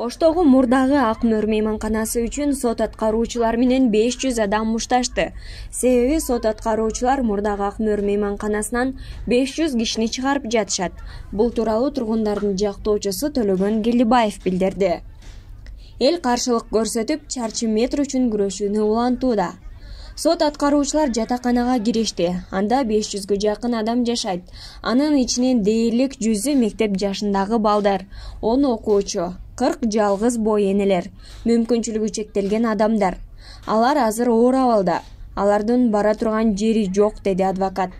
Оштогу мурдагы Ак Мөр мейманканасы үчүн сот аткаруучулар менен 500 адам мушташты. Себеби сот аткаруучулар мурдагы Ак Мөр мейманканасынан 500 кишини чыгарып жатышат. Бул тууралуу тургундардын жактоочусу Төлөгөн Келдибаев билдирди. Эл каршылык көрсөтүп, чарчы метр үчүн күрөшүүнү улантууда. Сот аткаруучулар жатаканага киришти. Анда 500гө жакын адам жашайт. Анын ичинен дээрлик 100 мектеп жашындагы балдар, 10 окуучу, 40 жалгыз бой энелер, мүмкүнчүлүгү чектелген адамдар. Алар азыр оор абалда. Алардын бара турган жери жок, деди адвокат.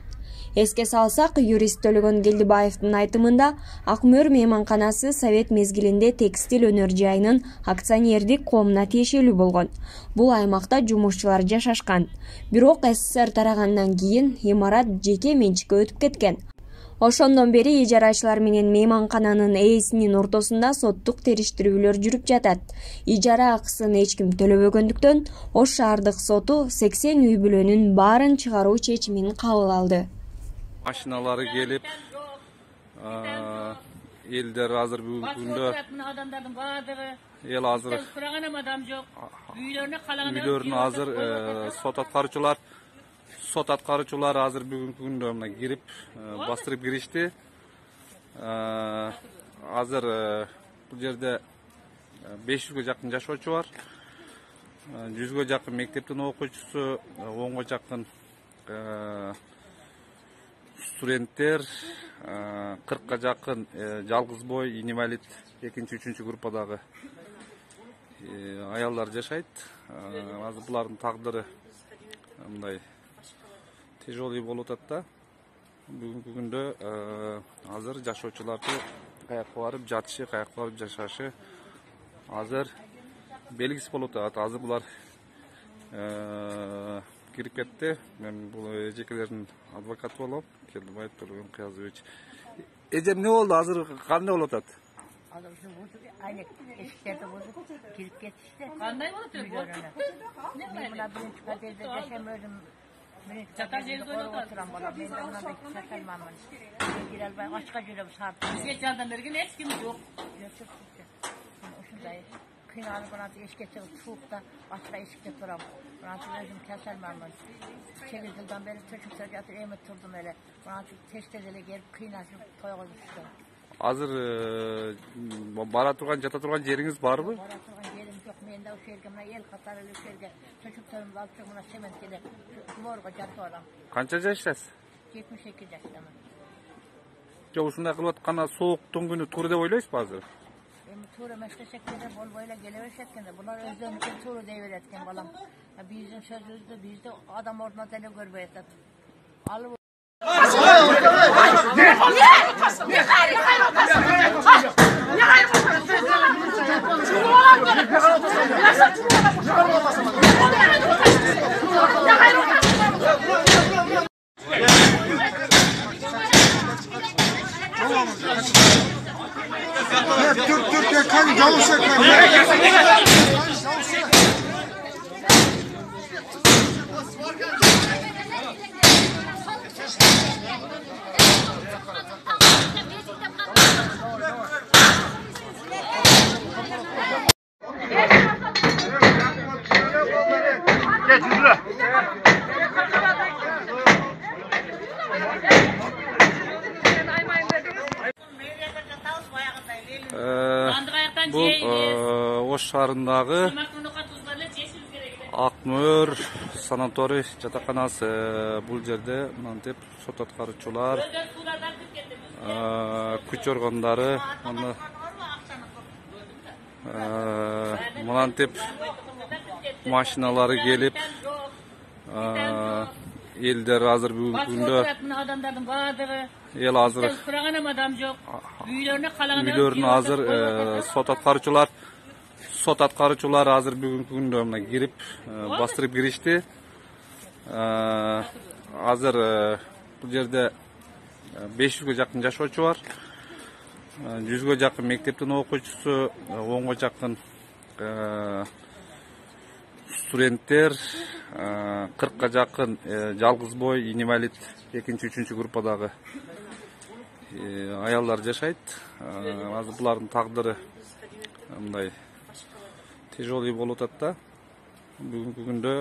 Эске салсак, юрист Төлөгөн Келдибаевдин айтымында, Ак Мөр мейманканасы совет мезгилинде текстиль өнөр жайынын акционердик коомуна тиешелүү болгон. Бул аймакта жумушчулар жашашкан. Бирок СССР тарагандан кийин имарат жеке менчикке өтүп кеткен. Ошондон бери ижарачылар менен мейманкананын ээсинин ортосунда соттук териштирүүлөр жүрүп жатат. Ижара акысын эч ким төлөбөгөндүктөн, Ош шаардык соту 80 үй бүлөнүн баарын чыгаруу чечимин кабыл алды. Машиналары келип, элдер азыр бүгүнкү күндө эл азыр үйлөрүнө азыр сот аткаруучулар азыр бүгүнкү күндө мына кирип бастырып киришти. Азыр бул жерде 500гө жакын жашоочу бар. 100гө жакын мектептин окуучусу, 10го жакын студенттер, 40га жакын жалгыз бой, инвалид, 2-3 группадагы аялдар жашайт. Азыр булардын тагдыры мындай тяжелый болуп атат да. Бүгүнкү күндө азыр жашоочуларды каякка барып жатышы, каякка барып жашашы азыр белгисиз болуп атат. Азыр булар кирип кетти. Мен бул эжекелердин адвокаты болом. Келдибаев Төлөгөн Кыязович. Эжем эмне болду? Азыр кандай болуп атат? Азыр айнек эшиктерди бузуп кирип кетишти. Кандай болуп атат? Мен мына биринчи пәтерде жашайм өзүм. Жатар жерде отурам балам. Мен мындай жашайманмын. Мен кире албай ачка жүрөм саат. Бизге жардам берген эч ким жок. Ушундай кыйналып анан эшикке суукта ачка эшикте турам. Анан өзүм касалманмын. 8 жылдан бeri төшүктө жатыр, эми турдум эле. Анан тештез эле келип кыйнашып койгузушту. Азыр бара турган, жата турган жериңиз барбы? Бара турган жерим жок. Мен да ошол жерге мына эл катары эле ошол жерге төшүктөрүмдү алып чыгып мына сементкеде флорго жатып алам. Канча жашасыз? 72 жаштамын. Жок, ушундай кылып атканда сооктун күнү туура деп ойлойсузбу азыр? Эми туура эмес десек деле болбой эле келе беришет экен да. Булар өздөрүнүн туура дей берет экен балам. Биздин сөзүбүздү бизди адам ордуна деле көрбөй атат. Алып Türkiye kan çalışıyor. Geç yürü. Бул Ош шаарындагы Ак Мөр санаторий жатаканасы. Бул жерде мынтип сот аткаруучулар, күч органдары мынтип машиналары келип, элдер азыр бүгүнкү күндө эл азыр үйлөрүнө азыр сот аткаруучулар азыр бүгүнкү күндө мына кирип бастырып киришти. Азыр бул жерде 500гө жакын жашоочу бар. 100гө жакын мектептин окуучусу, 10го жакын студенттер, 40га жакын жалгыз бой, инвалид, 2-3 группадагы аялдар жашайт. Азыр булардын тагдыры мындай тяжелый болуп атат да. Бүгүнкү күндө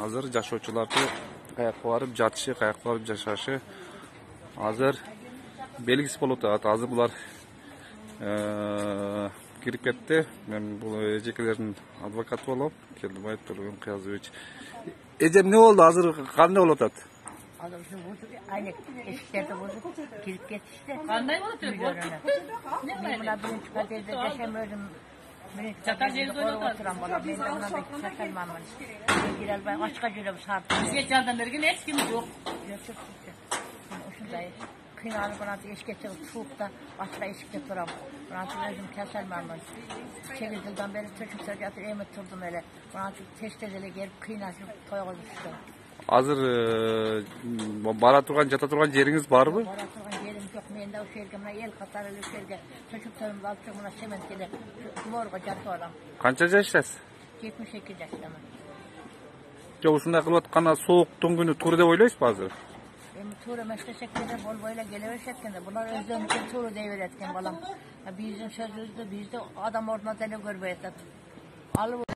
азыр жашоочуларды каякка барып жатышы, каякка барып жашашы азыр белгисиз болуп атат. Азыр булар кирип кетти. Мен бул эжекелердин адвокаты болом. Келдибаев Төлөгөн Кыязович. Эжем эмне болду? Азыр кандай болуп атат? Adam şu bozuk, aynı eşiklerde bozuk, girip geçişti. Kanday bolot эле. Müdürüne. Ne Ben buna birinci kaderde yaşamıyordum. Birinci Çatal kaderde ceviz koru oynadı. oturan bana. Ben de buna da çakalmamın. Ben girer bay, açka jüle bu sardı. Bizge jardan bergen hiç kim yok. Götür tuttu. O şunday. Kıynalı buna da eşke çıkıp soğukta açka eşikte duram. Buna da özüm keselmamın. 8 yıldan beri çocuk sarıcatı emet durdum öyle. Buna da teştedele gelip kıynaşıp toyga düştüm. Азыр бара турган, жата турган жериңиз барбы? Bora turgan yerim yok. Men de o şerge, buna el katarı o şerge. Çocuklarımı alıp çık, buna sementkele. Morga jatı olam. Канча жаштасыз? 78 yaştaman. Жок, ушундай кылып атканда сооктун күнү туура деп ойлойсузбу азыр? Tuğra meşleşeklere bol boyla geleveşetken de bunlar özlemizin tuğra deyiveretken balam. Bizim sözümüzde bizde adam orduna deli görmeyet. Alıp